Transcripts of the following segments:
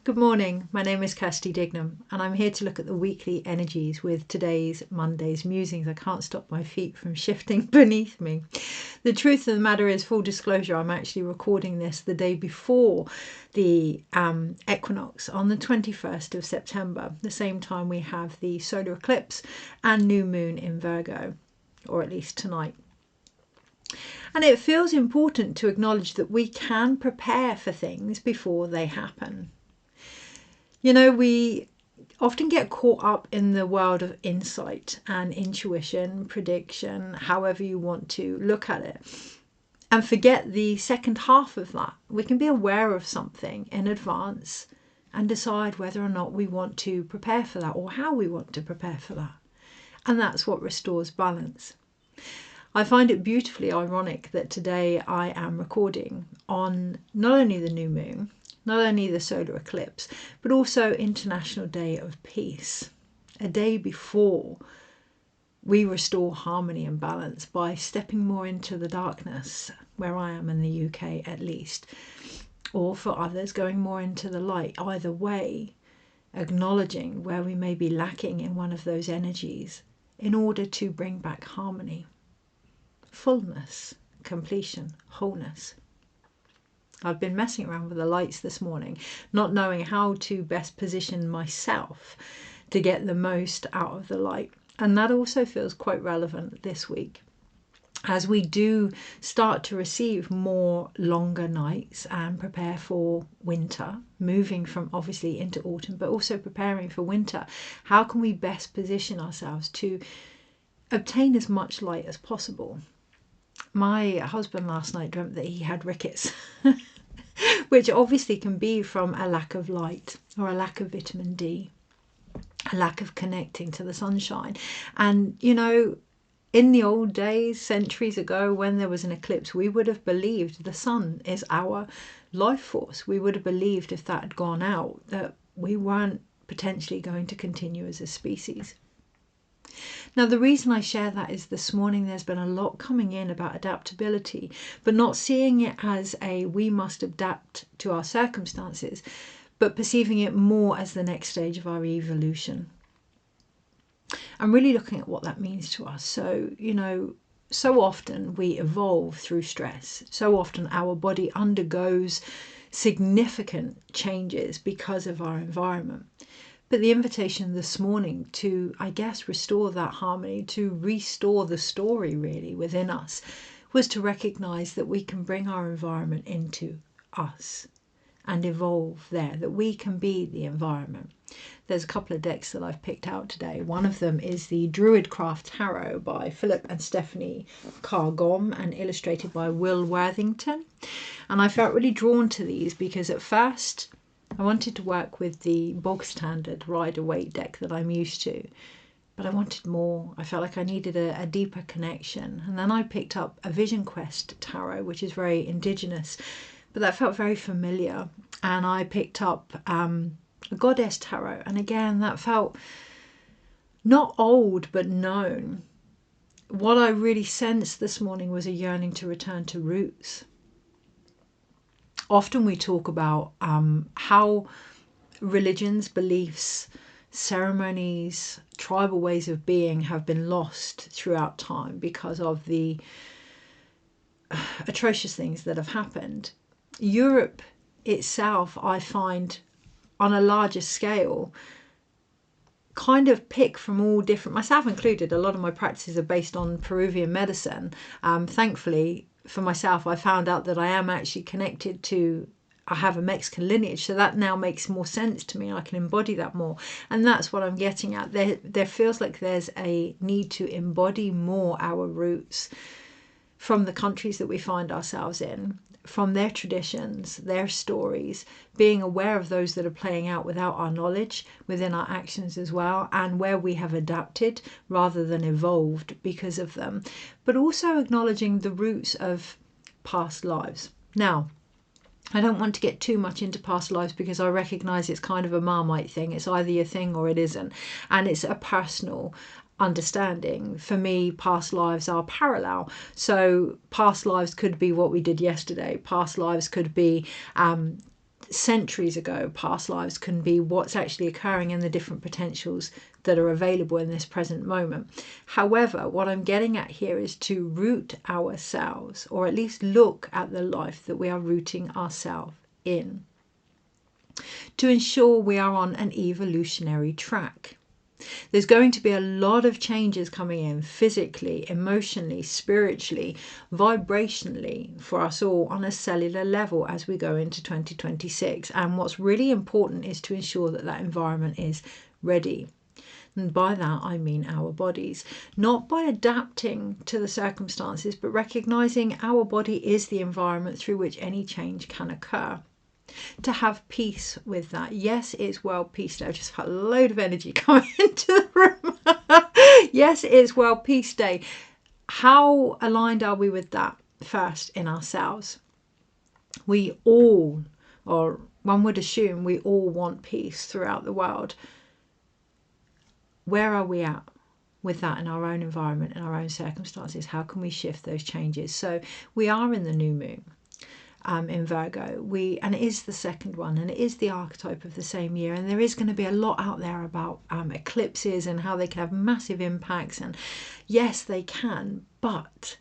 Good morning, my name is Kirsty Dignam and I'm here to look at the weekly energies with today's Monday's Musings. I can't stop my feet from shifting beneath me. The truth of the matter is, full disclosure, I'm actually recording this the day before the Equinox on the 21st of September, the same time we have the solar eclipse and new moon in Virgo, or at least tonight. And it feels important to acknowledge that we can prepare for things before they happen. You know, we often get caught up in the world of insight and intuition, prediction, however you want to look at it, and forget the second half of that. We can be aware of something in advance and decide whether or not we want to prepare for that or how we want to prepare for that. And that's what restores balance. I find it beautifully ironic that today I am recording on not only the new moon, not only the solar eclipse, but also International Day of Peace, a day before we restore harmony and balance by stepping more into the darkness, where I am in the UK at least, or for others going more into the light. Either way, acknowledging where we may be lacking in one of those energies in order to bring back harmony, fullness, completion, wholeness. I've been messing around with the lights this morning, not knowing how to best position myself to get the most out of the light. And that also feels quite relevant this week, as we do start to receive more longer nights and prepare for winter, moving from obviously into autumn, but also preparing for winter. How can we best position ourselves to obtain as much light as possible? My husband last night dreamt that he had rickets, which obviously can be from a lack of light or a lack of vitamin D, a lack of connecting to the sunshine. And, you know, in the old days, centuries ago, when there was an eclipse, we would have believed the sun is our life force. We would have believed if that had gone out that we weren't potentially going to continue as a species. Now, the reason I share that is this morning there's been a lot coming in about adaptability, but not seeing it as a we must adapt to our circumstances, but perceiving it more as the next stage of our evolution. I'm really looking at what that means to us. So, you know, so often we evolve through stress. So often our body undergoes significant changes because of our environment. But the invitation this morning to, I guess, restore that harmony, to restore the story really within us, was to recognize that we can bring our environment into us and evolve there, that we can be the environment. There's a couple of decks that I've picked out today. One of them is the Druidcraft Tarot by Philip and Stephanie Cargom and illustrated by Will Worthington. And I felt really drawn to these because at first I wanted to work with the bog standard Rider-Waite deck that I'm used to, but I wanted more. I felt like I needed a deeper connection. And then I picked up a Vision Quest tarot, which is very indigenous, but that felt very familiar. And I picked up a Goddess tarot, and again, that felt not old, but known. What I really sensed this morning was a yearning to return to roots. Often we talk about how religions, beliefs, ceremonies, tribal ways of being have been lost throughout time because of the atrocious things that have happened. Europe itself, I find, on a larger scale, kind of pick from all different, myself included, a lot of my practices are based on Peruvian medicine. Thankfully, for myself, I found out that I am actually connected to, I have a Mexican lineage, so that now makes more sense to me. I can embody that more. And that's what I'm getting at. There feels like there's a need to embody more our roots from the countries that we find ourselves in, from their traditions, their stories, being aware of those that are playing out without our knowledge, within our actions as well, and where we have adapted rather than evolved because of them, but also acknowledging the roots of past lives. Now, I don't want to get too much into past lives because I recognise it's kind of a Marmite thing. It's either your thing or it isn't. And it's a personal understanding. For me, past lives are parallel. So past lives could be what we did yesterday. Past lives could be centuries ago, past lives can be what's actually occurring in the different potentials that are available in this present moment. However, what I'm getting at here is to root ourselves, or at least look at the life that we are rooting ourselves in, to ensure we are on an evolutionary track. There's going to be a lot of changes coming in physically, emotionally, spiritually, vibrationally for us all on a cellular level as we go into 2026. And what's really important is to ensure that that environment is ready. And by that, I mean our bodies, not by adapting to the circumstances, but recognizing our body is the environment through which any change can occur. To have peace with that. Yes, it's World Peace Day. I've just had a load of energy coming into the room. Yes, it's World Peace Day. How aligned are we with that first in ourselves? We all, or one would assume we all want peace throughout the world. Where are we at with that in our own environment, in our own circumstances? How can we shift those changes? So we are in the new moon. In Virgo, and it is the second one, and it is the archetype of the same year, and there is going to be a lot out there about eclipses and how they can have massive impacts, and yes, they can, but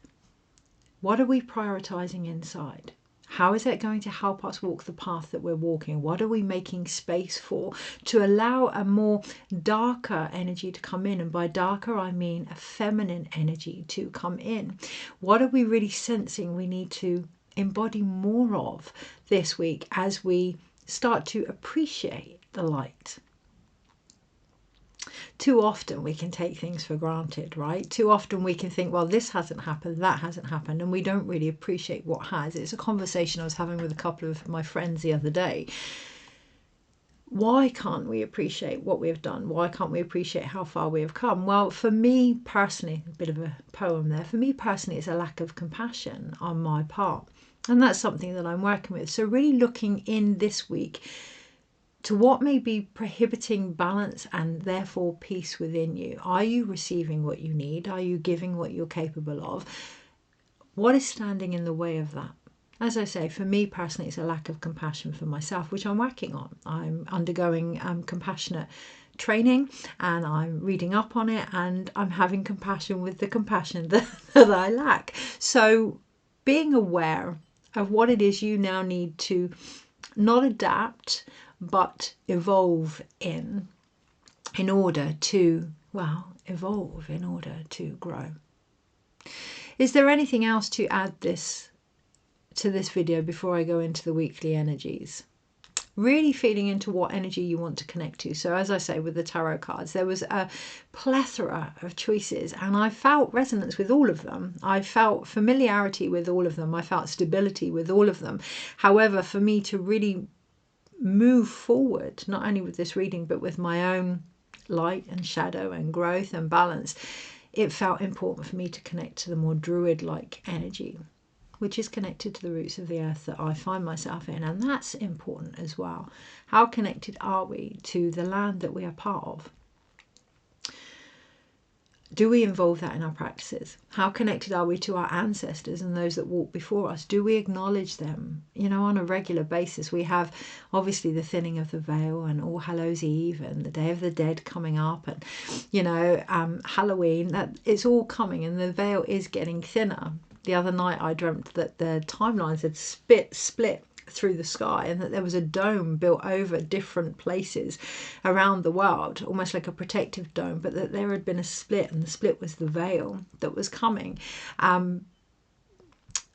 what are we prioritizing inside? How is it going to help us walk the path that we're walking? What are we making space for to allow a more darker energy to come in? And by darker, I mean a feminine energy to come in. What are we really sensing we need to embody more of this week as we start to appreciate the light? Too often we can take things for granted, right? Too often we can think, well, this hasn't happened, that hasn't happened, and we don't really appreciate what has. It's a conversation I was having with a couple of my friends the other day. Why can't we appreciate what we have done? Why can't we appreciate how far we have come? Well, for me personally, a bit of a poem there, for me personally, it's a lack of compassion on my part. And that's something that I'm working with. So really looking in this week to what may be prohibiting balance and therefore peace within you. Are you receiving what you need? Are you giving what you're capable of? What is standing in the way of that? As I say, for me personally, it's a lack of compassion for myself, which I'm working on. I'm undergoing compassionate training, and I'm reading up on it, and I'm having compassion with the compassion that I lack. So being aware of what it is you now need to not adapt, but evolve in order to, well, evolve in order to grow. Is there anything else to add to this video before I go into the weekly energies? Really feeling into what energy you want to connect to. So as I say, with the tarot cards, there was a plethora of choices, and I felt resonance with all of them. I felt familiarity with all of them. I felt stability with all of them. However, for me to really move forward, not only with this reading, but with my own light and shadow and growth and balance, it felt important for me to connect to the more druid-like energy, which is connected to the roots of the earth that I find myself in. And that's important as well. How connected are we to the land that we are part of? Do we involve that in our practices? How connected are we to our ancestors and those that walked before us? Do we acknowledge them, on a regular basis? We have obviously the thinning of the veil and All Hallows Eve and the Day of the Dead coming up, and Halloween. That it's all coming, and the veil is getting thinner. The other night I dreamt that the timelines had split through the sky, and that there was a dome built over different places around the world, almost like a protective dome, but that there had been a split, and the split was the veil that was coming.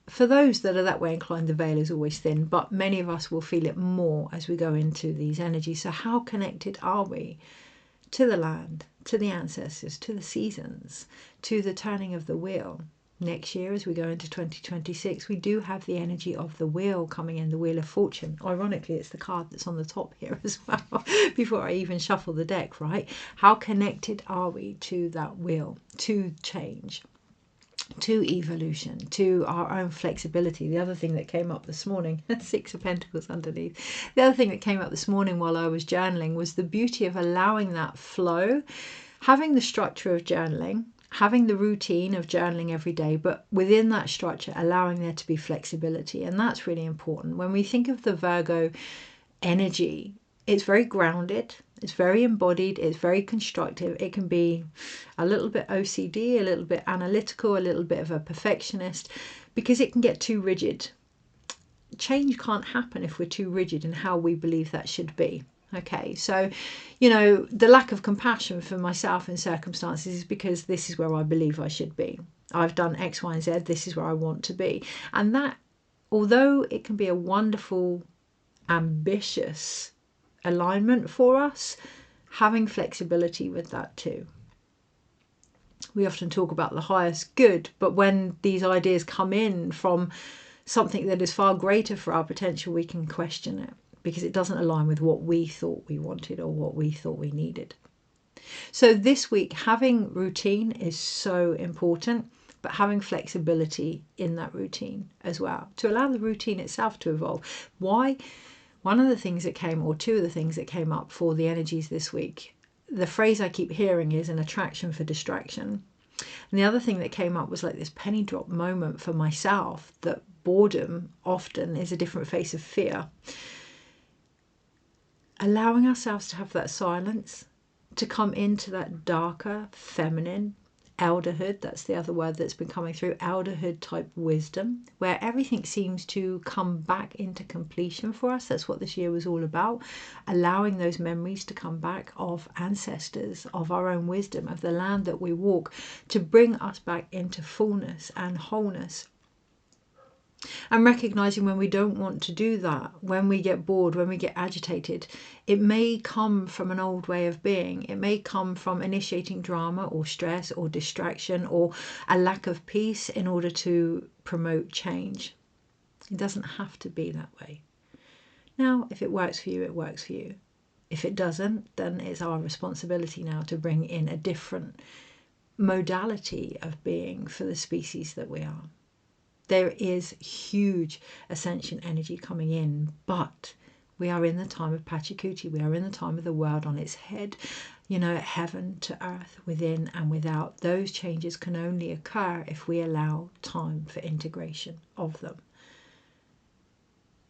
For those that are that way inclined, the veil is always thin, but many of us will feel it more as we go into these energies. So how connected are we to the land, to the ancestors, to the seasons, to the turning of the wheel? Next year, as we go into 2026, we do have the energy of the wheel coming in, the Wheel of Fortune. Ironically, it's the card that's on the top here as well, before I even shuffle the deck, right? How connected are we to that wheel, to change, to evolution, to our own flexibility? The other thing that came up this morning, Six of Pentacles underneath. The other thing that came up this morning while I was journaling was the beauty of allowing that flow, having the structure of journaling, having the routine of journaling every day, but within that structure, allowing there to be flexibility. And that's really important. When we think of the Virgo energy. It's very grounded, it's very embodied, it's very constructive. It can be a little bit OCD, a little bit analytical, a little bit of a perfectionist, because it can get too rigid. Change can't happen if we're too rigid in how we believe that should be. Okay, so, you know, the lack of compassion for myself in circumstances is because this is where I believe I should be. I've done X, Y, and Z, this is where I want to be. And that, although it can be a wonderful, ambitious alignment for us, having flexibility with that too. We often talk about the highest good, but when these ideas come in from something that is far greater for our potential, we can question it because it doesn't align with what we thought we wanted or what we thought we needed. So this week, having routine is so important, but having flexibility in that routine as well to allow the routine itself to evolve. Why? One of the things that came, or two of the things that came up for the energies this week, the phrase I keep hearing is an attraction for distraction. And the other thing that came up was like this penny drop moment for myself, that boredom often is a different face of fear. Allowing ourselves to have that silence, to come into that darker, feminine, elderhood, that's the other word that's been coming through, elderhood type wisdom, where everything seems to come back into completion for us. That's what this year was all about, allowing those memories to come back of ancestors, of our own wisdom, of the land that we walk, to bring us back into fullness and wholeness. And recognizing when we don't want to do that, when we get bored, when we get agitated, it may come from an old way of being. It may come from initiating drama or stress or distraction or a lack of peace in order to promote change. It doesn't have to be that way. Now, if it works for you, it works for you. If it doesn't, then it's our responsibility now to bring in a different modality of being for the species that we are. There is huge ascension energy coming in, but we are in the time of Pachacuti. We are in the time of the world on its head, you know, heaven to earth, within and without. Those changes can only occur if we allow time for integration of them.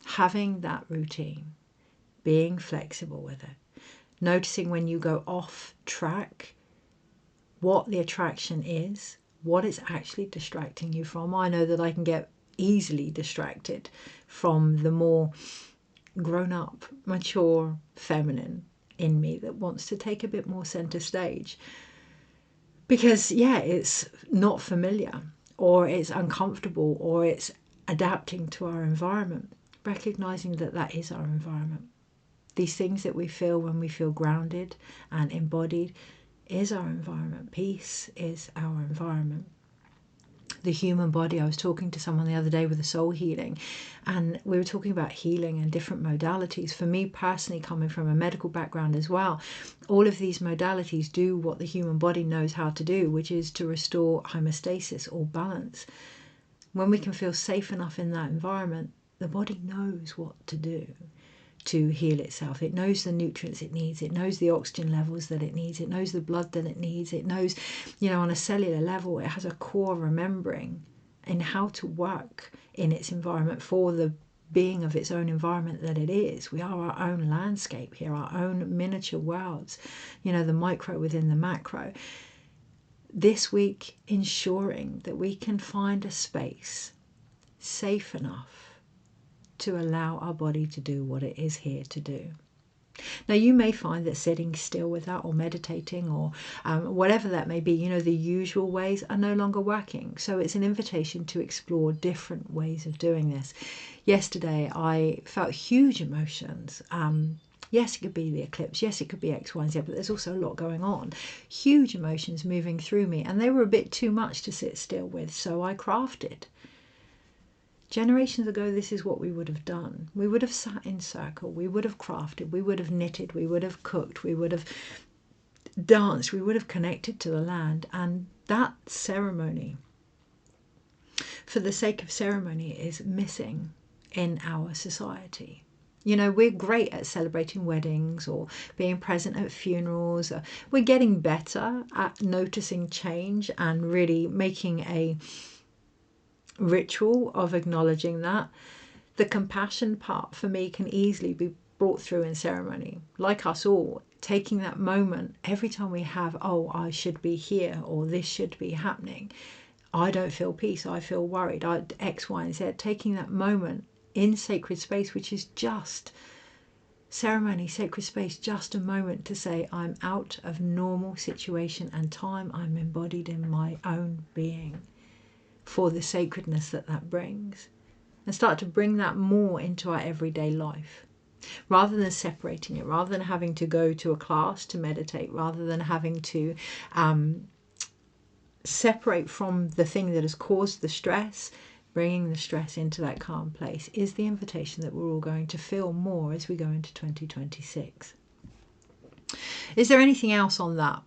Having that routine, being flexible with it, noticing when you go off track, what the attraction is, what it's actually distracting you from. I know that I can get easily distracted from the more grown-up, mature, feminine in me that wants to take a bit more center stage. Because, yeah, it's not familiar, or it's uncomfortable, or it's adapting to our environment. Recognizing that that is our environment. These things that we feel when we feel grounded and embodied is our environment. Peace is our environment. The human body, I was talking to someone the other day with a soul healing, and we were talking about healing and different modalities. For me personally, coming from a medical background as well, all of these modalities do what the human body knows how to do, which is to restore homeostasis or balance. When we can feel safe enough in that environment, the body knows what to do to heal itself. It knows the nutrients it needs. It knows the oxygen levels that it needs. It knows the blood that it needs. It knows, you know, on a cellular level, it has a core remembering in how to work in its environment for the being of its own environment that it is. We are our own landscape here, our own miniature worlds, you know, the micro within the macro. This week, ensuring that we can find a space safe enough to allow our body to do what it is here to do. Now, you may find that sitting still with that, or meditating, or whatever that may be, you know, the usual ways are no longer working. So it's an invitation to explore different ways of doing this. Yesterday, I felt huge emotions. Yes, it could be the eclipse. Yes, it could be X, Y, and Z, but there's also a lot going on. Huge emotions moving through me, and they were a bit too much to sit still with, so I crafted. Generations ago, this is what we would have done. We would have sat in circle, we would have crafted, we would have knitted, we would have cooked, we would have danced, we would have connected to the land. And that ceremony, for the sake of ceremony, is missing in our society. You know, we're great at celebrating weddings or being present at funerals. We're getting better at noticing change and really making a ritual of acknowledging that. The compassion part for me can easily be brought through in ceremony, like us all, taking that moment every time we have, oh, I should be here, or this should be happening. I don't feel peace, I feel worried, X, Y, and Z. Taking that moment in sacred space, which is just ceremony, sacred space, just a moment to say, I'm out of normal situation and time. I'm embodied in my own being for the sacredness that that brings. And start to bring that more into our everyday life. Rather than separating it, rather than having to go to a class to meditate, rather than having to separate from the thing that has caused the stress, bringing the stress into that calm place is the invitation that we're all going to feel more as we go into 2026. Is there anything else on that?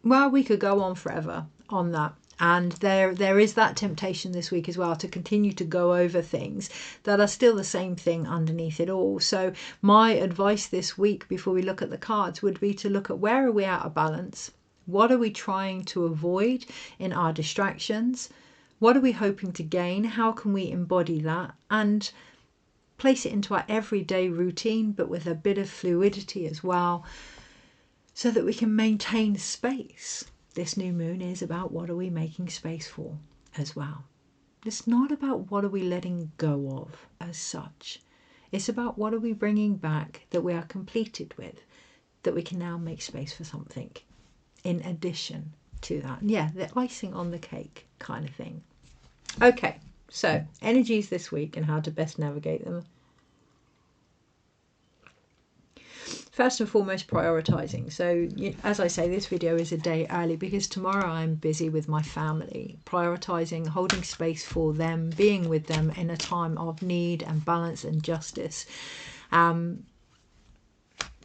Well, we could go on forever on that. And there is that temptation this week as well to continue to go over things that are still the same thing underneath it all. So my advice this week before we look at the cards would be to look at where are we out of balance? What are we trying to avoid in our distractions? What are we hoping to gain? How can we embody that and place it into our everyday routine, but with a bit of fluidity as well, so that we can maintain space? This new moon is about what are we making space for as well. It's not about what are we letting go of as such. It's about what are we bringing back that we are completed with, that we can now make space for something in addition to that. Yeah, the icing on the cake kind of thing. Okay, so energies this week and how to best navigate them. First and foremost, prioritizing. So as I say, this video is a day early because tomorrow I'm busy with my family, prioritizing, holding space for them, being with them in a time of need and balance and justice.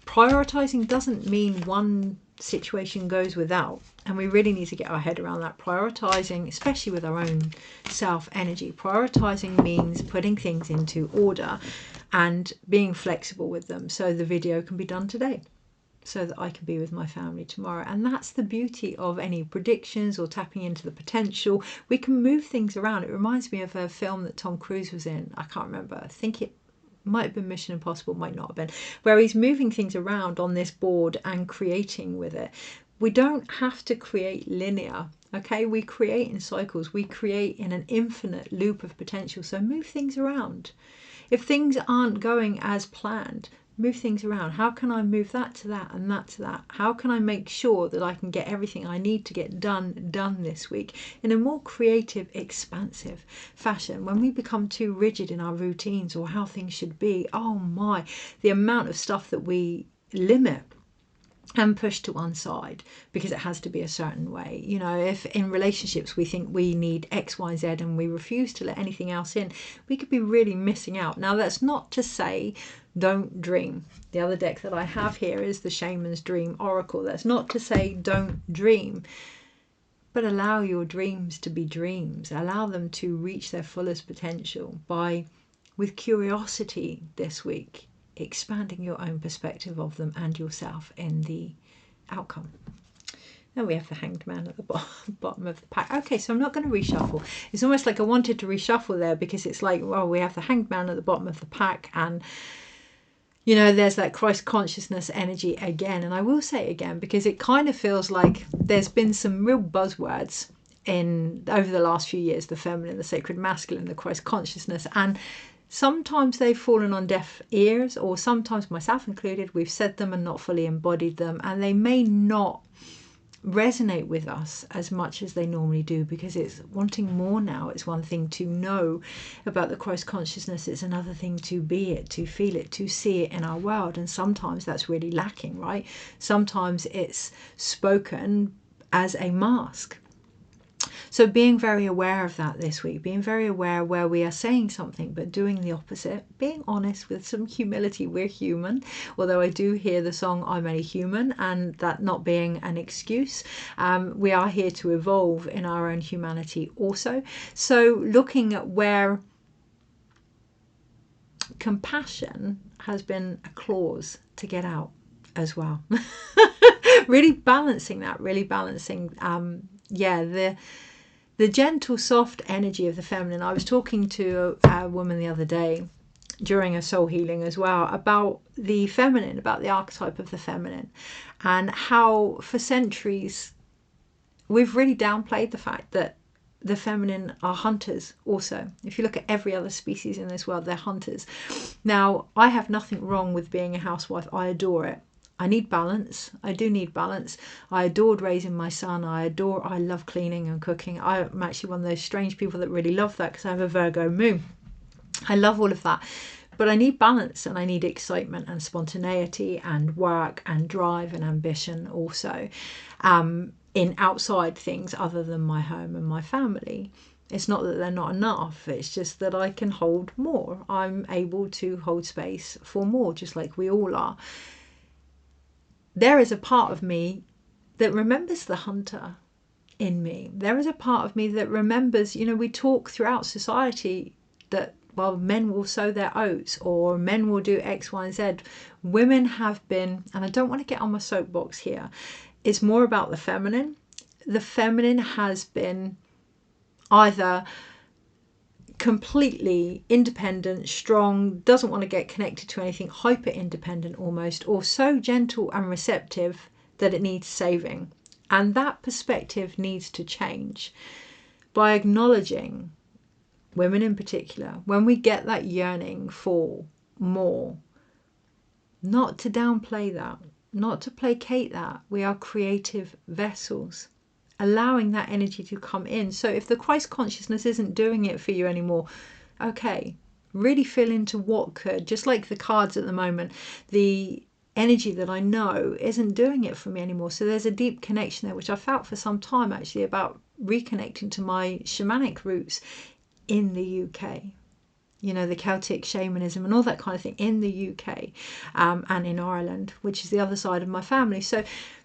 Prioritizing doesn't mean one situation goes without, and we really need to get our head around that. Prioritizing, especially with our own self energy, prioritizing means putting things into order and being flexible with them, so the video can be done today so that I can be with my family tomorrow. And that's the beauty of any predictions or tapping into the potential. We can move things around. It reminds me of a film that Tom Cruise was in. I can't remember. I think it might have been Mission Impossible, might not have been, where he's moving things around on this board and creating with it. We don't have to create linear, okay? We create in cycles. We create in an infinite loop of potential. So move things around. If things aren't going as planned, move things around. How can I move that to that and that to that? How can I make sure that I can get everything I need to get done this week in a more creative, expansive fashion? When we become too rigid in our routines or how things should be, oh my, the amount of stuff that we limit and push to one side because it has to be a certain way. You know, if in relationships we think we need X, Y, Z and we refuse to let anything else in, we could be really missing out. Now, that's not to say don't dream. The other deck that I have here is the Shaman's Dream Oracle. That's not to say don't dream, but allow your dreams to be dreams. Allow them to reach their fullest potential by, with curiosity this week, expanding your own perspective of them and yourself in the outcome. Then we have the Hanged Man at the bottom of the pack. Okay, so I'm not going to reshuffle. It's almost like I wanted to reshuffle there because it's like, well, we have the Hanged Man at the bottom of the pack and, you know, there's that Christ consciousness energy again. And I will say it again because it kind of feels like there's been some real buzzwords in over the last few years, the feminine, the sacred masculine, the Christ consciousness, and sometimes they've fallen on deaf ears, or sometimes, myself included, we've said them and not fully embodied them, and they may not resonate with us as much as they normally do because it's wanting more now. It's one thing to know about the Christ consciousness, it's another thing to be it, to feel it, to see it in our world, and sometimes that's really lacking, right? Sometimes it's spoken as a mask. So being very aware of that this week, being very aware where we are saying something but doing the opposite, being honest with some humility. We're human, although I do hear the song I'm Only Human, and that not being an excuse. We are here to evolve in our own humanity also. So looking at where compassion has been a clause to get out as well. Really balancing that, really balancing, the gentle, soft energy of the feminine. I was talking to a woman the other day during a soul healing as well, about the feminine, about the archetype of the feminine, and how for centuries we've really downplayed the fact that the feminine are hunters also. If you look at every other species in this world, they're hunters. Now, I have nothing wrong with being a housewife. I adore it. I need balance. I do need balance. I adored raising my son. I love cleaning and cooking. I'm actually one of those strange people that really love that because I have a Virgo moon. I love all of that. But I need balance, and I need excitement and spontaneity and work and drive and ambition also. In outside things other than my home and my family. It's not that they're not enough, it's just that I can hold more. I'm able to hold space for more, just like we all are. There is a part of me that remembers the hunter in me. There is a part of me that remembers, you know, we talk throughout society that, well, men will sow their oats or men will do X, Y, and Z. Women have been, and I don't want to get on my soapbox here, it's more about the feminine. The feminine has been either completely independent, strong, doesn't want to get connected to anything, hyper independent almost, or so gentle and receptive that it needs saving. And that perspective needs to change by acknowledging, women in particular, when we get that yearning for more, not to downplay that, not to placate that. We are creative vessels, allowing that energy to come in. So if the Christ consciousness isn't doing it for you anymore, okay, really feel into what could. Just like the cards at the moment, the energy that I know isn't doing it for me anymore. So there's a deep connection there, which I felt for some time actually, about reconnecting to my shamanic roots in the UK. You know, the Celtic shamanism and all that kind of thing in the UK and in Ireland, which is the other side of my family. So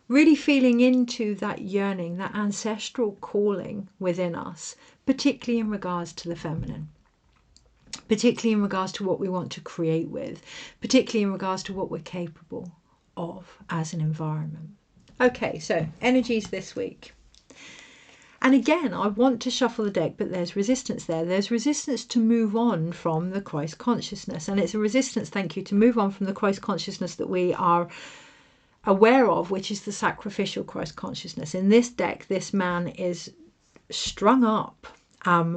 really feeling into that yearning, that ancestral calling within us, particularly in regards to the feminine, particularly in regards to what we want to create with, particularly in regards to what we're capable of as an environment. Okay, so energies this week. And again, I want to shuffle the deck, but there's resistance there. There's resistance to move on from the Christ consciousness. And it's a resistance, thank you, to move on from the Christ consciousness that we are aware of, which is the sacrificial Christ consciousness. In this deck, this man is strung up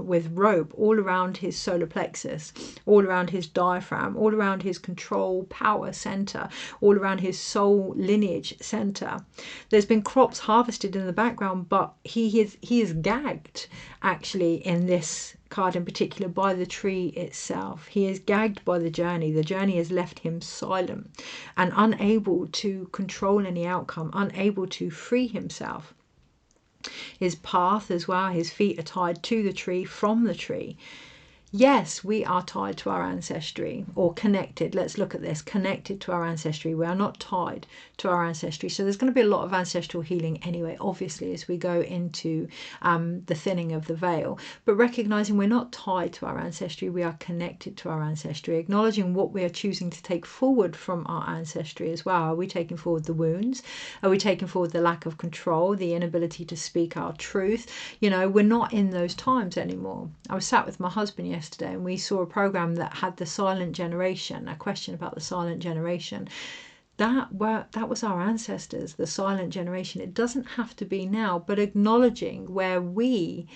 with rope all around his solar plexus, all around his diaphragm, all around his control power center, all around his soul lineage center. There's been crops harvested in the background, but he is gagged actually in this card in particular by the tree itself. He is gagged by the journey. The journey has left him silent and unable to control any outcome, unable to free himself. His path as well, his feet are tied to the tree, from the tree. Yes, we are tied to our ancestry, or connected. Let's look at this. Connected to our ancestry. We are not tied to our ancestry. So there's going to be a lot of ancestral healing anyway, obviously, as we go into the thinning of the veil. But recognizing we're not tied to our ancestry, we are connected to our ancestry. Acknowledging what we are choosing to take forward from our ancestry as well. Are we taking forward the wounds? Are we taking forward the lack of control, the inability to speak our truth? You know, we're not in those times anymore. I was sat with my husband yesterday and we saw a program that had the silent generation, a question about the silent generation. That was our ancestors, the silent generation. It doesn't have to be now, but acknowledging where we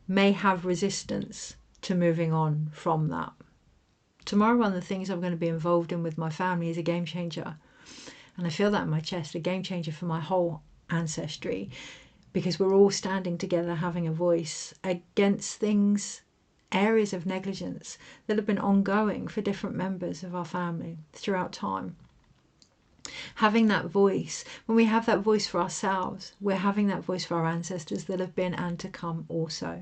may have resistance to moving on from that. Tomorrow, one of the things I'm going to be involved in with my family is a game changer. And I feel that in my chest, a game changer for my whole ancestry, because we're all standing together having a voice against things, areas of negligence that have been ongoing for different members of our family throughout time. Having that voice, when we have that voice for ourselves, we're having that voice for our ancestors that have been and to come also.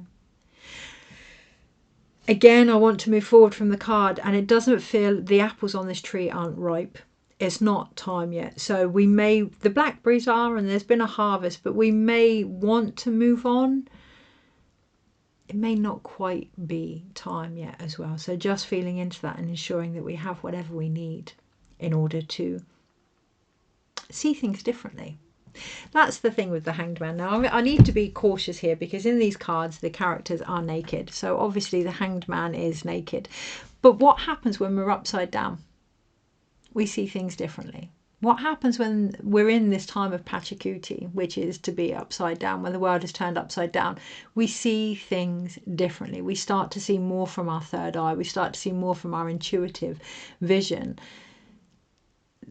Again, I want to move forward from the card, and it doesn't feel, the apples on this tree aren't ripe. It's not time yet. So we may, the blackberries are, and there's been a harvest, but we may want to move on. It may not quite be time yet as well. So just feeling into that and ensuring that we have whatever we need in order to see things differently. That's the thing with the Hanged Man. Now, I need to be cautious here because in these cards, the characters are naked. So obviously the Hanged Man is naked. But what happens when we're upside down? We see things differently. What happens when we're in this time of Pachacuti, which is to be upside down, when the world is turned upside down? We see things differently. We start to see more from our third eye. We start to see more from our intuitive vision.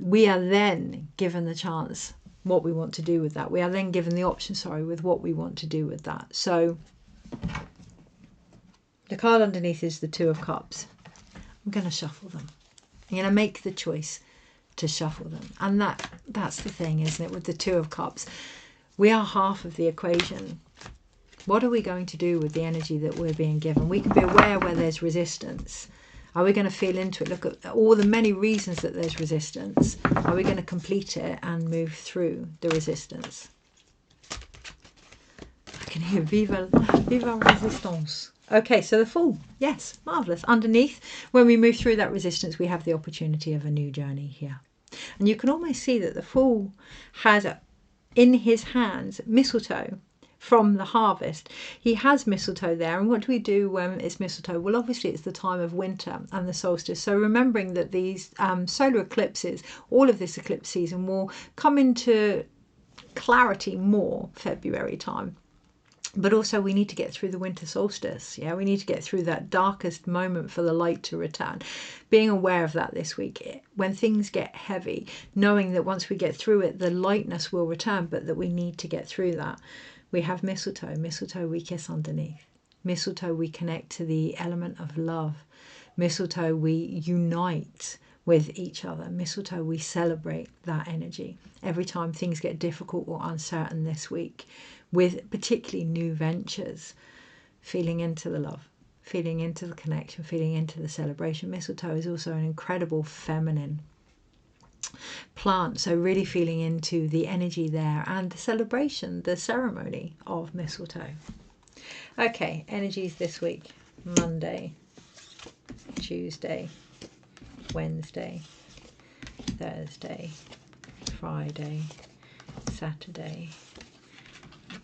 We are then given the chance what we want to do with that. We are then given the option, with what we want to do with that. So the card underneath is the Two of Cups. I'm going to shuffle them. I'm going to make the choice to shuffle them. And that's the thing, isn't it, with the Two of Cups? We are half of the equation. What are we going to do with the energy that we're being given? We can be aware where there's resistance. Are we going to feel into it? Look at all the many reasons that there's resistance. Are we going to complete it and move through the resistance? I can hear viva resistance. Okay, so the Fool. Yes, marvellous. Underneath, when we move through that resistance, we have the opportunity of a new journey here. And you can almost see that the Fool has in his hands mistletoe from the harvest. He has mistletoe there. And what do we do when it's mistletoe? Well, obviously it's the time of winter and the solstice. So remembering that these solar eclipses, all of this eclipse season will come into clarity more February time. But also we need to get through the winter solstice. Yeah, we need to get through that darkest moment for the light to return. Being aware of that this week, when things get heavy, knowing that once we get through it, the lightness will return, but that we need to get through that. We have mistletoe. Mistletoe we kiss underneath. Mistletoe we connect to the element of love. Mistletoe we unite with each other. Mistletoe we celebrate that energy. Every time things get difficult or uncertain this week, with particularly new ventures, feeling into the love, feeling into the connection, feeling into the celebration. Mistletoe is also an incredible feminine plant, so really feeling into the energy there and the celebration, the ceremony of mistletoe. Okay, energies this week: Monday, Tuesday, Wednesday, Thursday, Friday, Saturday,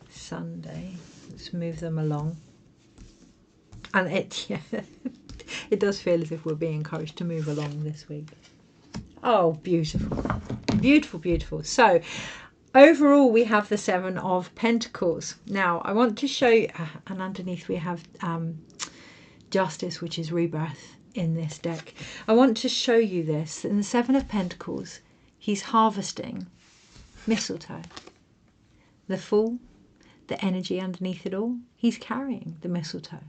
Sunday. Let's move them along. And it does feel as if we're being encouraged to move along this week. Oh, beautiful. Beautiful, beautiful. So overall we have the Seven of Pentacles. Now I want to show you, and underneath we have Justice, which is rebirth in this deck. I want to show you this. In the Seven of Pentacles, he's harvesting mistletoe. The Fool, the energy underneath it all, he's carrying the mistletoe.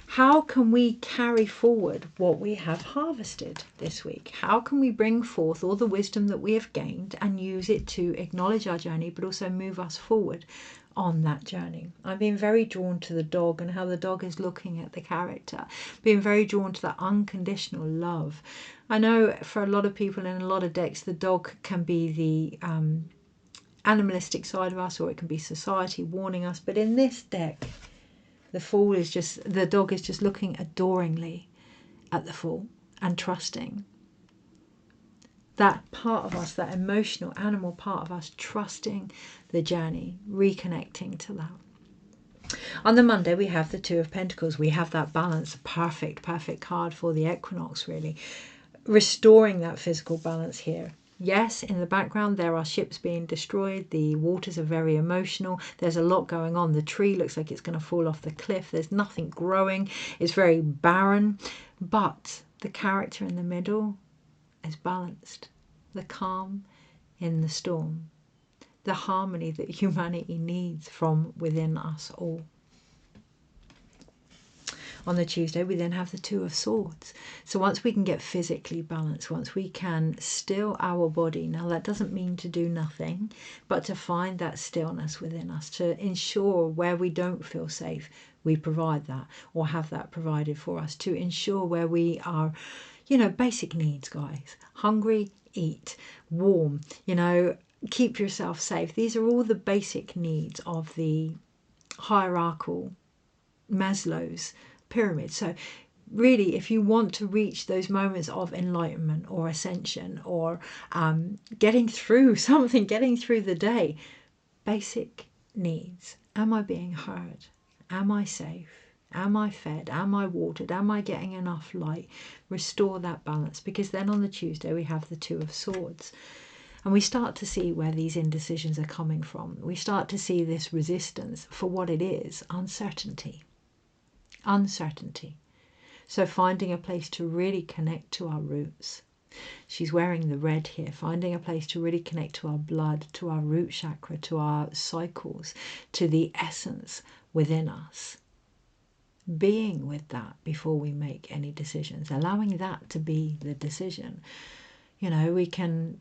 How can we carry forward what we have harvested this week? How can we bring forth all the wisdom that we have gained and use it to acknowledge our journey, but also move us forward on that journey? I've been very drawn to the dog and how the dog is looking at the character, being very drawn to that unconditional love. I know for a lot of people in a lot of decks, the dog can be the animalistic side of us, or it can be society warning us. But in this deck, the dog is just looking adoringly at the Fool and trusting. That part of us, that emotional animal part of us, trusting the journey, reconnecting to that. On the Monday, we have the Two of Pentacles. We have that balance, perfect card for the equinox, really. Restoring that physical balance here. Yes, in the background there are ships being destroyed. The waters are very emotional. There's a lot going on. The tree looks like it's going to fall off the cliff. There's nothing growing. It's very barren. But the character in the middle is balanced. The calm in the storm. The harmony that humanity needs from within us all. On the Tuesday, we then have the Two of Swords. So once we can get physically balanced, once we can still our body, now that doesn't mean to do nothing, but to find that stillness within us, to ensure where we don't feel safe, we provide that or have that provided for us, to ensure where we are, basic needs, guys. Hungry, eat. Warm, keep yourself safe. These are all the basic needs of the hierarchical Maslow's pyramid. So really, if you want to reach those moments of enlightenment or ascension or getting through something, getting through the day, basic needs. Am I being heard? Am I safe? Am I fed? Am I watered? Am I getting enough light? Restore that balance, because then on the Tuesday we have the Two of Swords. And we start to see where these indecisions are coming from. We start to see this resistance for what it is, uncertainty. Uncertainty. So finding a place to really connect to our roots. She's wearing the red here, finding a place to really connect to our blood, to our root chakra, to our cycles, to the essence within us. Being with that before we make any decisions, allowing that to be the decision. You know, we can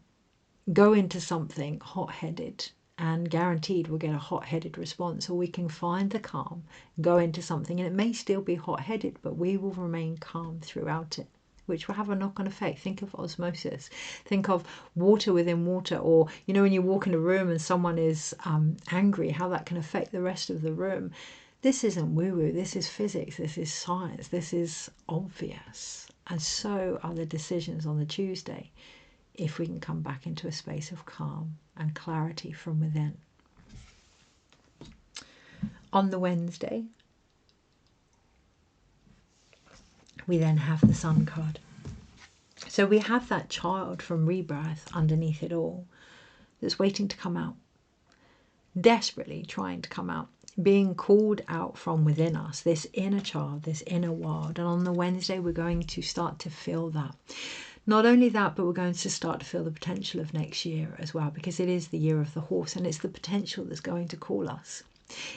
go into something hot-headed and guaranteed we'll get a hot-headed response, or we can find the calm, go into something, and it may still be hot-headed, but we will remain calm throughout it, which will have a knock-on effect. Think of osmosis. Think of water within water, or, you know, when you walk in a room and someone is angry, how that can affect the rest of the room. This isn't woo-woo, this is physics, this is science, this is obvious. And so are the decisions on the Tuesday, if we can come back into a space of calm and clarity from within. On the Wednesday, we then have the Sun card. So we have that child from rebirth underneath it all that's waiting to come out, desperately trying to come out, being called out from within us, this inner child, this inner world. And on the Wednesday, we're going to start to feel that. Not only that, but we're going to start to feel the potential of next year as well, because it is the year of the horse, and it's the potential that's going to call us.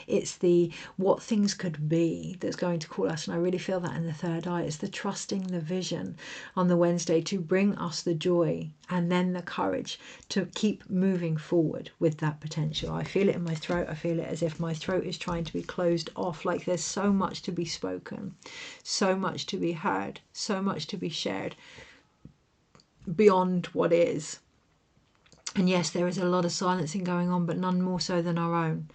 It's the what things could be that's going to call us. And I really feel that in the third eye. It's the trusting the vision on the Wednesday to bring us the joy and then the courage to keep moving forward with that potential. I feel it in my throat. I feel it as if my throat is trying to be closed off, like there's so much to be spoken, so much to be heard, so much to be shared beyond what is. And yes, there is a lot of silencing going on, but none more so than our own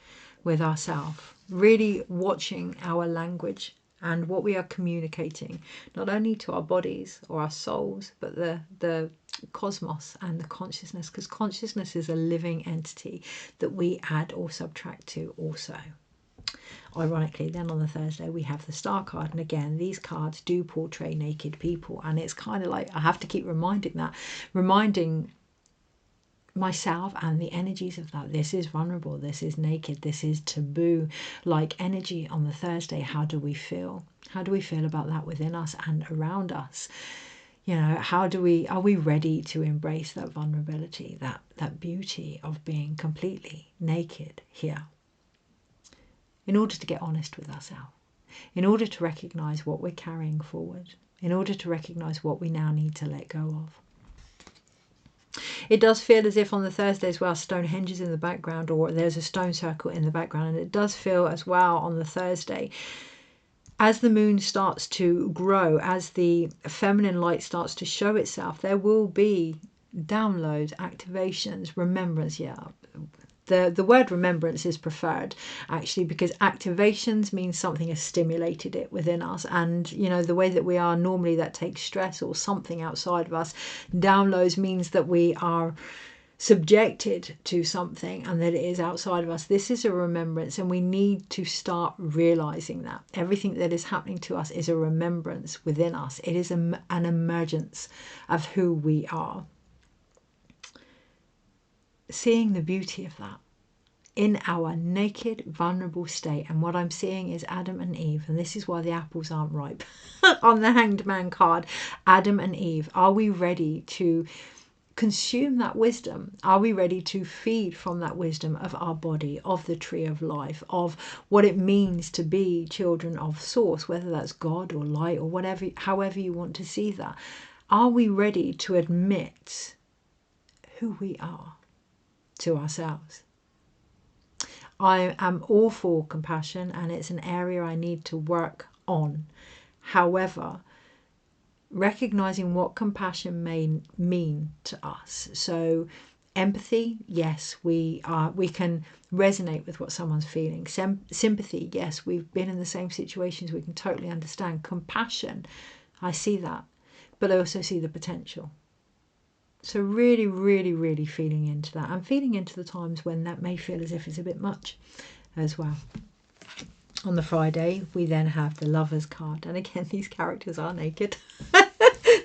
with ourselves. Really watching our language and what we are communicating, not only to our bodies or our souls, but the cosmos and the consciousness, because consciousness is a living entity that we add or subtract to also. Ironically, then on the Thursday we have the Star card, and again these cards do portray naked people, and it's kind of like I have to keep reminding myself and the energies of that. This is vulnerable, this is naked, this is taboo like energy on the Thursday. How do we feel? How do we feel about that within us and around us? You know, are we ready to embrace that vulnerability, that beauty of being completely naked here, in order to get honest with ourselves, in order to recognize what we're carrying forward, in order to recognize what we now need to let go of. It does feel as if on the Thursday as well, Stonehenge is in the background, or there's a stone circle in the background. And it does feel as well on the Thursday, as the moon starts to grow, as the feminine light starts to show itself, there will be downloads, activations, remembrance. Yeah, the word remembrance is preferred, actually, because activations means something has stimulated it within us. And, you know, the way that we are normally, that takes stress or something outside of us. Downloads means that we are subjected to something and that it is outside of us. This is a remembrance, and we need to start realizing that everything that is happening to us is a remembrance within us. It is an emergence of who we are. Seeing the beauty of that in our naked, vulnerable state. And what I'm seeing is Adam and Eve, and this is why the apples aren't ripe. On the Hanged Man card, Adam and Eve, are we ready to consume that wisdom? Are we ready to feed from that wisdom of our body, of the tree of life, of what it means to be children of source, whether that's God or light or whatever, however you want to see that? Are we ready to admit who we are to ourselves? I am all for compassion, and it's an area I need to work on. However, recognizing what compassion may mean to us. So empathy, yes, we can resonate with what someone's feeling. Sympathy, yes, we've been in the same situations, we can totally understand. Compassion, I see that, but I also see the potential. So really, really, really feeling into that, and feeling into the times when that may feel as if it's a bit much as well. On the Friday, we then have the Lovers card. And again, these characters are naked.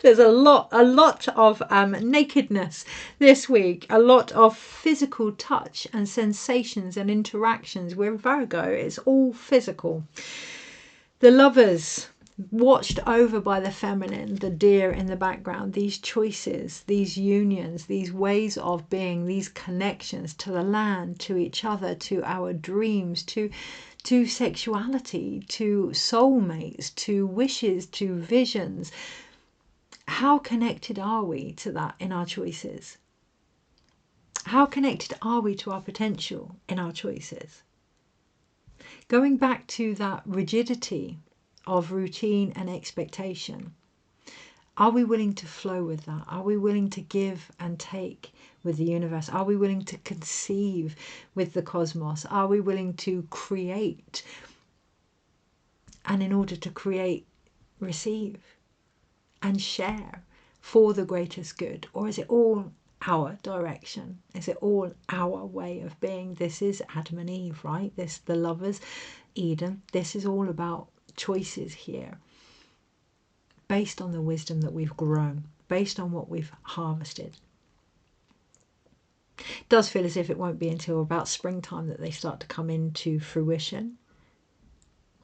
There's a lot of nakedness this week, a lot of physical touch and sensations and interactions. We're Virgo, it's all physical. The Lovers, watched over by the feminine, the deer in the background, these choices, these unions, these ways of being, these connections to the land, to each other, to our dreams, to sexuality, to soulmates, to wishes, to visions. How connected are we to that in our choices? How connected are we to our potential in our choices? Going back to that rigidity of routine and expectation, are we willing to flow with that? Are we willing to give and take with the universe? Are we willing to conceive with the cosmos? Are we willing to create? And in order to create, receive and share for the greatest good? Or is it all our direction? Is it all our way of being? This is Adam and Eve, right? This, the Lovers, Eden. This is all about choices here, based on the wisdom that we've grown, based on what we've harvested. It does feel as if it won't be until about springtime that they start to come into fruition,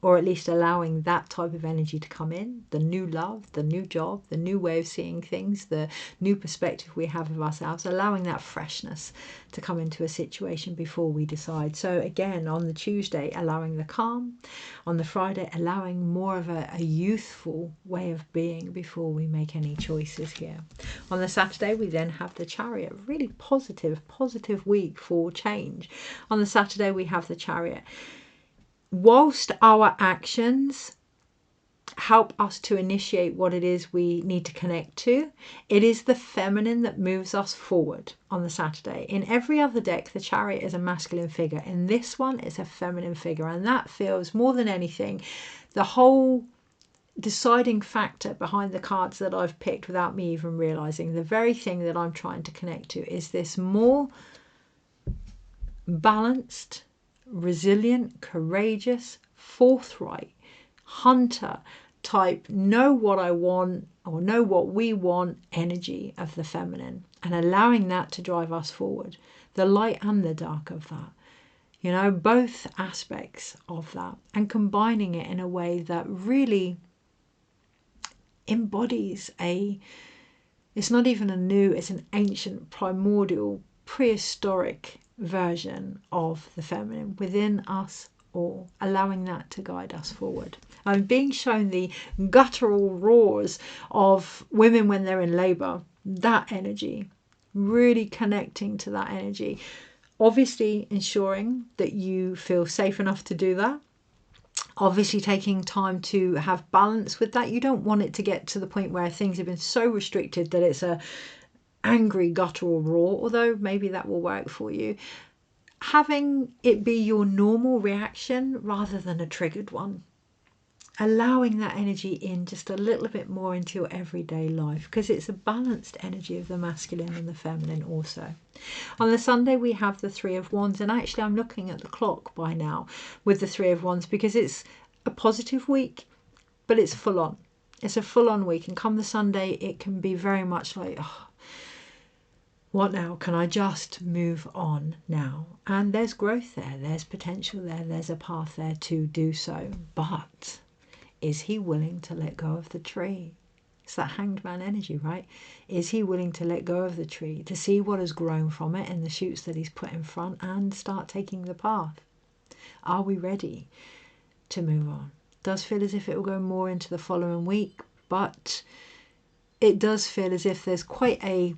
or at least allowing that type of energy to come in. The new love, the new job, the new way of seeing things, the new perspective we have of ourselves, allowing that freshness to come into a situation before we decide. So again, on the Tuesday, allowing the calm. On the Friday, allowing more of a youthful way of being before we make any choices here. On the Saturday, we then have the Chariot. Really positive week for change. On the Saturday, we have the Chariot. Whilst our actions help us to initiate what it is we need to connect to, it is the feminine that moves us forward on the Saturday. In every other deck, the Chariot is a masculine figure. In this one, it's a feminine figure. And that feels, more than anything, the whole deciding factor behind the cards that I've picked without me even realizing. The very thing that I'm trying to connect to is this more balanced, resilient, courageous, forthright, hunter type, know what I want or know what we want energy of the feminine, and allowing that to drive us forward. The light and the dark of that. You know, both aspects of that, and combining it in a way that really embodies it's not even a new, it's an ancient, primordial, prehistoric version of the feminine within us all, allowing that to guide us forward. I'm being shown the guttural roars of women when they're in labour, that energy, really connecting to that energy. Obviously ensuring that you feel safe enough to do that. Obviously taking time to have balance with that. You don't want it to get to the point where things have been so restricted that it's a angry guttural roar, although maybe that will work for you. Having it be your normal reaction rather than a triggered one. Allowing that energy in just a little bit more into your everyday life, because it's a balanced energy of the masculine and the feminine also. On the Sunday, we have the Three of Wands, and actually I'm looking at the clock by now with the Three of Wands because it's a positive week, but it's full on. It's a full on week, and come the Sunday, it can be very much like, oh, what now? Can I just move on now? And there's growth there, there's potential there, there's a path there to do so. But is he willing to let go of the tree? It's that hanged man energy, right? Is he willing to let go of the tree, to see what has grown from it and the shoots that he's put in front, and start taking the path? Are we ready to move on? It does feel as if it will go more into the following week, but it does feel as if there's quite a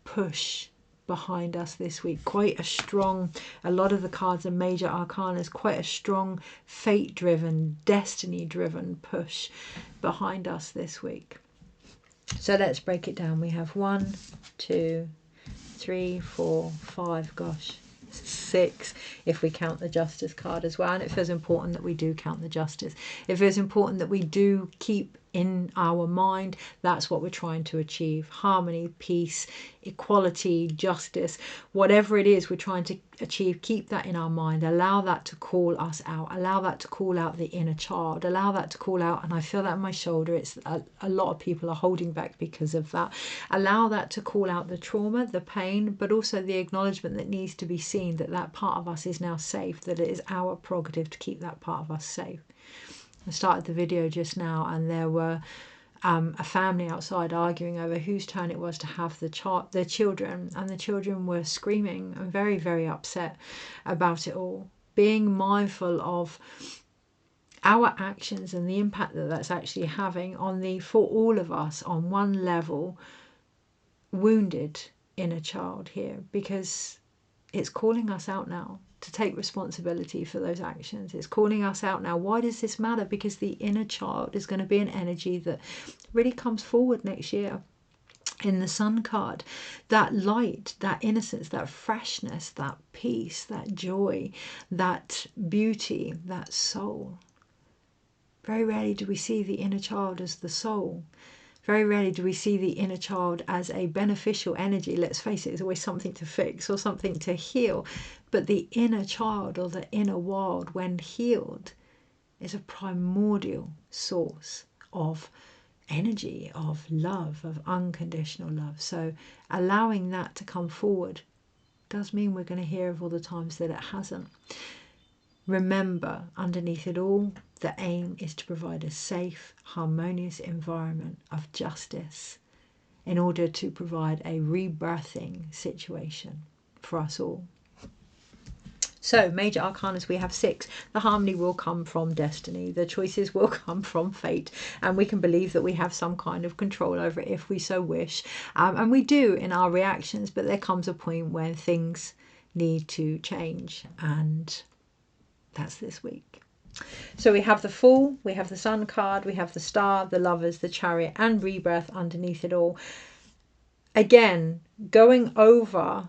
push behind us this week, quite a strong, a lot of the cards are major arcanas, quite a strong fate driven, destiny driven push behind us this week. So let's break it down. We have 1, 2, 3, 4, 5, gosh, 6 if we count the Justice card as well. And it feels important that we do count the Justice. It feels important that we do keep in our mind, that's what we're trying to achieve. Harmony, peace, equality, justice, whatever it is we're trying to achieve, keep that in our mind. Allow that to call us out. Allow that to call out the inner child. Allow that to call out, and I feel that in my shoulder. It's a lot of people are holding back because of that. Allow that to call out the trauma, the pain, but also the acknowledgement that needs to be seen, that that part of us is now safe, that it is our prerogative to keep that part of us safe. I started the video just now, and there were a family outside arguing over whose turn it was to have the children, and the children were screaming and very, very upset about it all. Being mindful of our actions and the impact that that's actually having on for all of us, on one level, wounded inner child here, because it's calling us out now to take responsibility for those actions. It's calling us out now. Why does this matter? Because the inner child is going to be an energy that really comes forward next year in the Sun card. That light, that innocence, that freshness, that peace, that joy, that beauty, that soul. Very rarely do we see the inner child as the soul. Very rarely do we see the inner child as a beneficial energy. Let's face it, there's always something to fix or something to heal. But the inner child, or the inner world, when healed, is a primordial source of energy, of love, of unconditional love. So allowing that to come forward does mean we're going to hear of all the times that it hasn't. Remember, underneath it all, the aim is to provide a safe, harmonious environment of justice in order to provide a rebirthing situation for us all. So, major arcanas, we have 6. The harmony will come from destiny. The choices will come from fate. And we can believe that we have some kind of control over it if we so wish. And we do in our reactions, but there comes a point when things need to change. And that's this week. So we have the Fool, we have the Sun card, we have the Star, the Lovers, the Chariot, and Rebirth underneath it all. Again, going over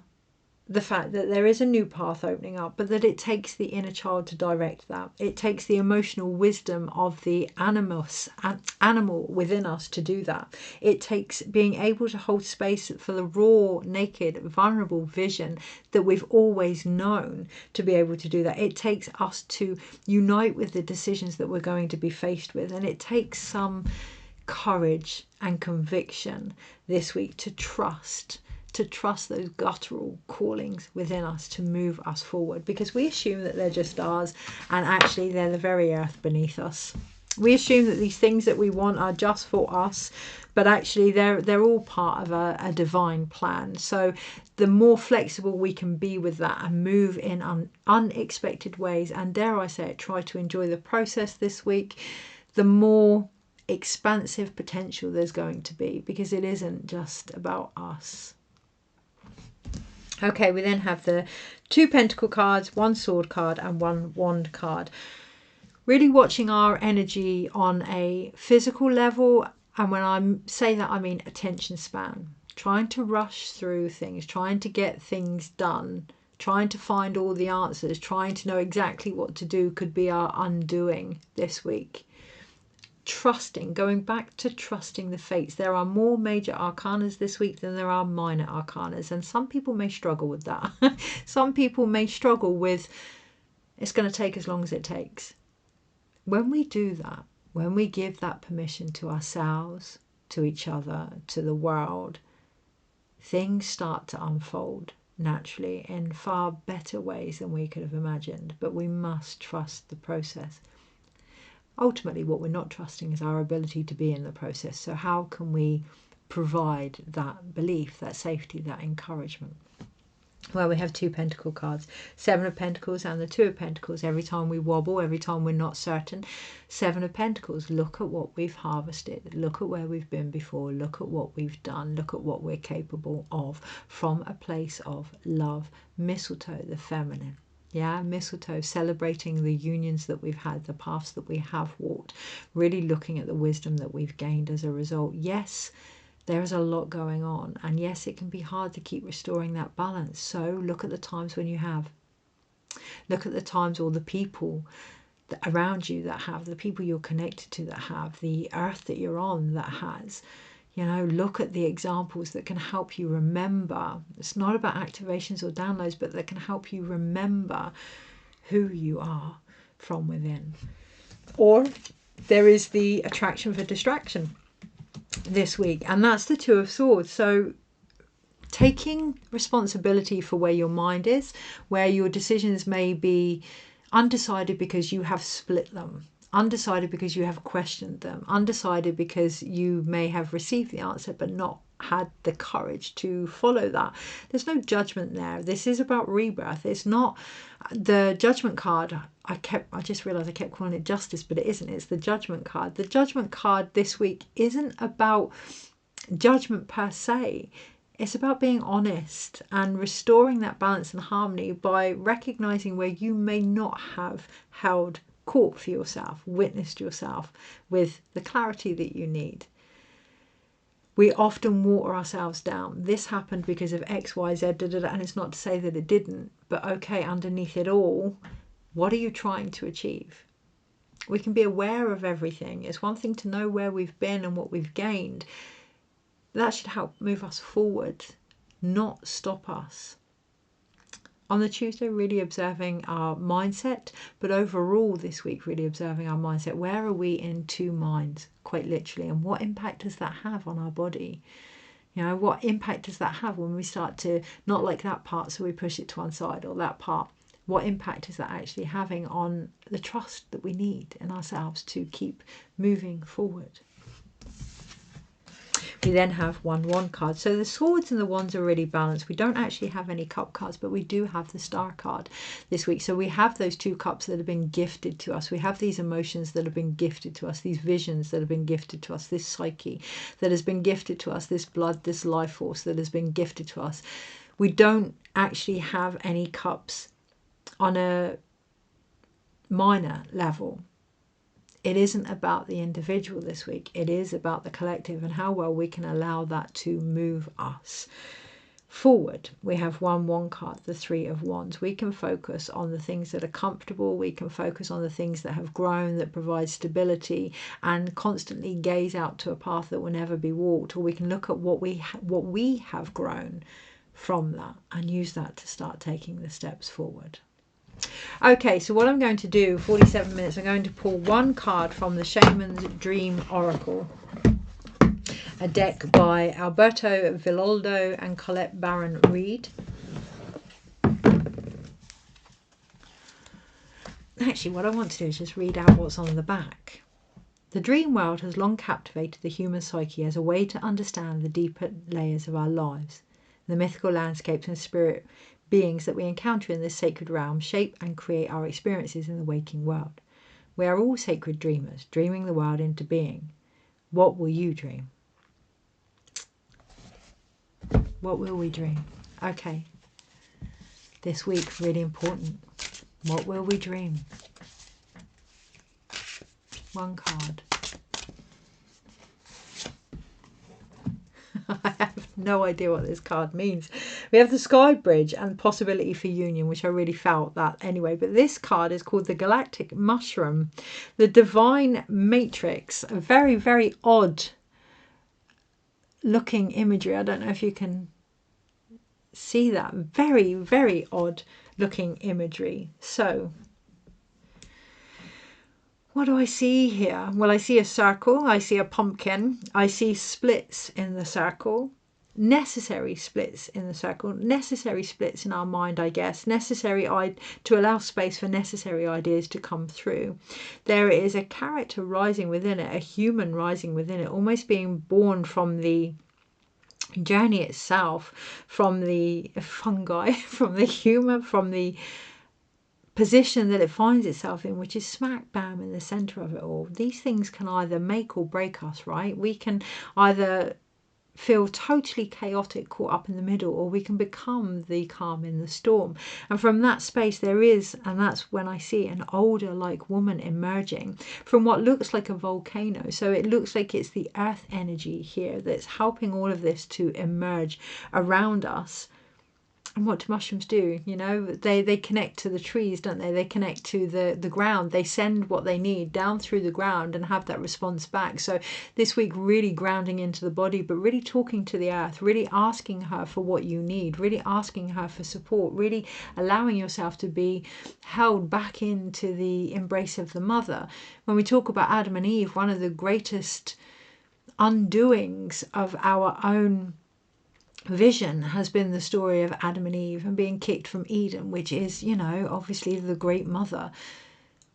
the fact that there is a new path opening up, but that it takes the inner child to direct that. It takes the emotional wisdom of the animal within us to do that. It takes being able to hold space for the raw, naked, vulnerable vision that we've always known to be able to do that. It takes us to unite with the decisions that we're going to be faced with. And it takes some courage and conviction this week to trust those guttural callings within us to move us forward, because we assume that they're just ours, and actually they're the very earth beneath us. We assume that these things that we want are just for us, but actually they're all part of a divine plan. So the more flexible we can be with that and move in unexpected ways, and dare I say it, try to enjoy the process this week, the more expansive potential there's going to be, because it isn't just about us. Okay, we then have the 2 Pentacle cards, 1 Sword card, and 1 Wand card. Really watching our energy on a physical level, and when I say that, I mean attention span. Trying to rush through things, trying to get things done, trying to find all the answers, trying to know exactly what to do could be our undoing this week. Trusting, going back to trusting the fates. There are more major arcanas this week than there are minor arcanas, and some people may struggle with that. Some people may struggle with, it's going to take as long as it takes. When we do that, when we give that permission to ourselves, to each other, to the world, things start to unfold naturally in far better ways than we could have imagined. But we must trust the process. Ultimately, what we're not trusting is our ability to be in the process. So how can we provide that belief, that safety, that encouragement? Well, we have 2 Pentacle cards, 7 of Pentacles and the 2 of Pentacles. Every time we wobble, every time we're not certain, 7 of Pentacles. Look at what we've harvested. Look at where we've been before. Look at what we've done. Look at what we're capable of from a place of love. Mistletoe, the feminine. Yeah, mistletoe, celebrating the unions that we've had, the paths that we have walked, really looking at the wisdom that we've gained as a result. Yes, there is a lot going on, and yes, it can be hard to keep restoring that balance. So look at the times when you have. Look at the times or the people around you that have, the people you're connected to that have, the earth that you're on that has. You know, look at the examples that can help you remember. It's not about activations or downloads, but that can help you remember who you are from within. Or there is the attraction for distraction this week, and that's the Two of Swords. So taking responsibility for where your mind is, where your decisions may be undecided because you have split them, undecided because you have questioned them, undecided because you may have received the answer but not had the courage to follow that. There's no judgment there. This is about rebirth. It's not the judgment card. I just realized I kept calling it justice, but it isn't. It's the judgment card. The judgment card this week isn't about judgment per se. It's about being honest and restoring that balance and harmony by recognizing where you may not have held court for yourself, witnessed yourself with the clarity that you need. We often water ourselves down. This happened because of X, Y, Z, and it's not to say that it didn't, but okay, underneath it all, what are you trying to achieve? We can be aware of everything. It's one thing to know where we've been and what we've gained. That should help move us forward, not stop us. On the Tuesday, really observing our mindset, but overall this week, really observing our mindset. Where are we in two minds, quite literally, and what impact does that have on our body? You know, what impact does that have when we start to not like that part, so we push it to one side, or that part? What impact is that actually having on the trust that we need in ourselves to keep moving forward? We then have one wand card. So the swords and the wands are really balanced. We don't actually have any cup cards, but we do have the star card this week. So we have those two cups that have been gifted to us. We have these emotions that have been gifted to us, these visions that have been gifted to us, this psyche that has been gifted to us, this blood, this life force that has been gifted to us. We don't actually have any cups on a minor level. It isn't about the individual this week. It is about the collective and how well we can allow that to move us forward. We have one wand card, the Three of Wands. We can focus on the things that are comfortable. We can focus on the things that have grown, that provide stability, and constantly gaze out to a path that will never be walked. Or we can look at what we have grown from that and use that to start taking the steps forward. Okay, so what I'm going to do, 47 minutes, I'm going to pull one card from the Shaman's Dream Oracle, a deck by Alberto Villoldo and Colette Baron Reed. Actually, what I want to do is just read out what's on the back. The dream world has long captivated the human psyche as a way to understand the deeper layers of our lives. The mythical landscapes and spirit beings that we encounter in this sacred realm shape and create our experiences in the waking world. We are all sacred dreamers, dreaming the world into being. What will you dream? What will we dream? Okay. This week, really important. What will we dream? One card. I have no idea what this card means. We have the Sky Bridge and possibility for union, which I really felt that anyway. But this card is called the Galactic Mushroom, the Divine Matrix. A very, very odd looking imagery. I don't know if you can see that. Very, very odd looking imagery. So what do I see here? Well, I see a circle, I see a pumpkin, I see splits in the circle, necessary splits in the circle, necessary splits in our mind, I guess, necessary to allow space for necessary ideas to come through. There is a character rising within it, a human rising within it, almost being born from the journey itself, from the fungi, from the humour, from the position that it finds itself in, which is smack bam in the center of it all. These things can either make or break us, right? We can either feel totally chaotic, caught up in the middle, or we can become the calm in the storm. And from that space there is, and that's when I see an older like woman emerging from what looks like a volcano. So it looks like it's the earth energy here that's helping all of this to emerge around us. And what do mushrooms do? You know, they connect to the trees, don't they? They connect to the ground. They send what they need down through the ground and have that response back. So this week, really grounding into the body, but really talking to the earth, really asking her for what you need, really asking her for support, really allowing yourself to be held back into the embrace of the mother. When we talk about Adam and Eve, one of the greatest undoings of our own vision has been the story of Adam and Eve and being kicked from Eden, which is, you know, obviously the great mother,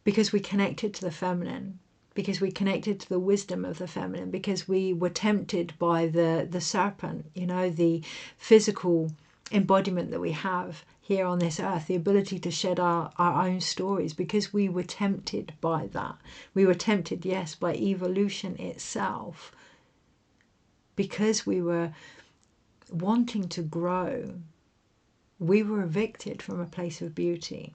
because we connected to the feminine, because we connected to the wisdom of the feminine, because we were tempted by the serpent, you know, the physical embodiment that we have here on this earth, the ability to shed our own stories, because we were tempted by that. We were tempted, yes, by evolution itself, because we were wanting to grow. We were evicted from a place of beauty.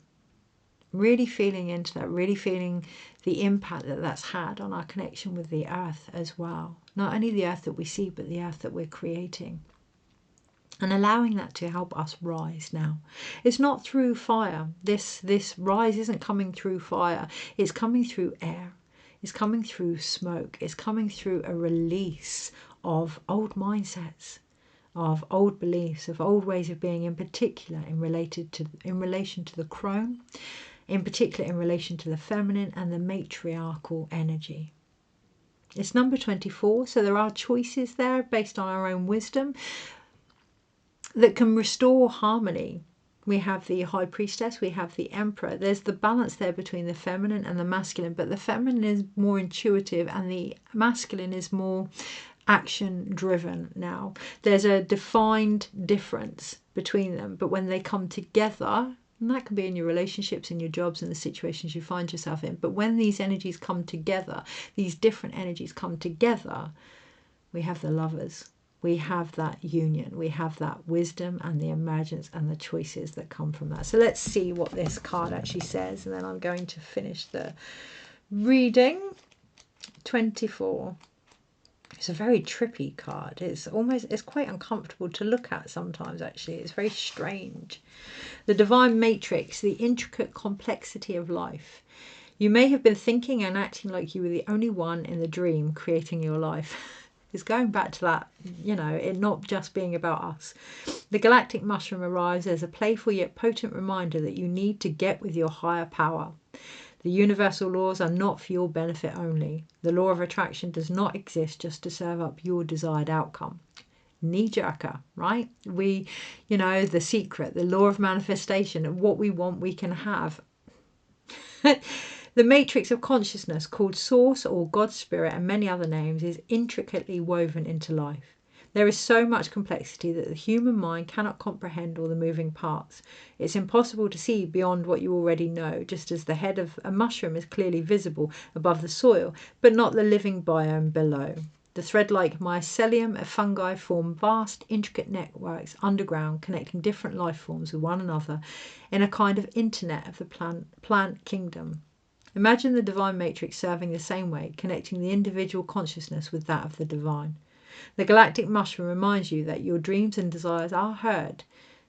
Really feeling into that, really feeling the impact that that's had on our connection with the earth as well. Not only the earth that we see, but the earth that we're creating. And allowing that to help us rise now. It's not through fire. This rise isn't coming through fire. It's coming through air. It's coming through smoke. It's coming through a release of old mindsets, of old beliefs, of old ways of being, in particular in relation to the crone, in particular in relation to the feminine and the matriarchal energy. It's number 24, so there are choices there based on our own wisdom that can restore harmony. We have the high priestess, we have the emperor. There's the balance there between the feminine and the masculine, but the feminine is more intuitive and the masculine is more action driven now. There's a defined difference between them, but when they come together, and that can be in your relationships, in your jobs, and the situations you find yourself in, but when these energies come together, these different energies come together, we have the lovers. We have that union, we have that wisdom and the emergence and the choices that come from that. So let's see what this card actually says, and then I'm going to finish the reading. 24. It's a very trippy card. It's quite uncomfortable to look at sometimes, actually. It's very strange. The divine matrix, the intricate complexity of life. You may have been thinking and acting like you were the only one in the dream creating your life. It's going back to that, you know, it not just being about us. The galactic mushroom arrives as a playful yet potent reminder that you need to get with your higher power. The universal laws are not for your benefit only. The law of attraction does not exist just to serve up your desired outcome. Knee-jerker, right? We, you know, the secret, the law of manifestation, what we want we can have. The matrix of consciousness, called Source or God's Spirit and many other names, is intricately woven into life. There is so much complexity that the human mind cannot comprehend all the moving parts. It's impossible to see beyond what you already know, just as the head of a mushroom is clearly visible above the soil, but not the living biome below. The thread-like mycelium of fungi form vast, intricate networks underground, connecting different life forms with one another in a kind of internet of the plant kingdom. Imagine the divine matrix serving the same way, connecting the individual consciousness with that of the divine. The galactic mushroom reminds you that your dreams and desires are heard.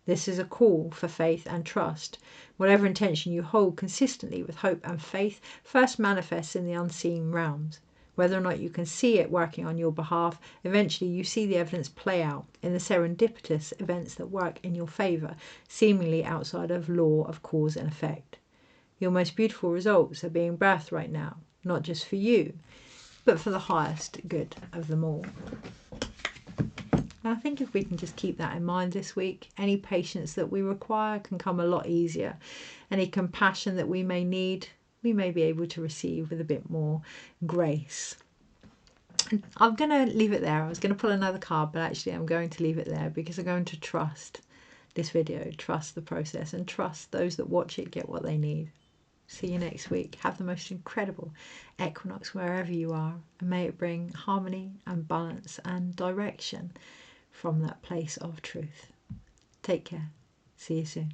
This is a call for faith and trust. Whatever intention you hold consistently with hope and faith first manifests in the unseen realms. Whether or not you can see it working on your behalf, eventually you see the evidence play out in the serendipitous events that work in your favour, seemingly outside of law of cause and effect. Your most beautiful results are being birthed right now, not just for you, but for the highest good of them all. And I think if we can just keep that in mind this week, any patience that we require can come a lot easier. Any compassion that we may need, we may be able to receive with a bit more grace. And I'm going to leave it there. I was going to pull another card, but actually I'm going to leave it there because I'm going to trust this video, trust the process, and trust those that watch it get what they need. See you next week. Have the most incredible equinox wherever you are, and may it bring harmony and balance and direction from that place of truth. Take care. See you soon.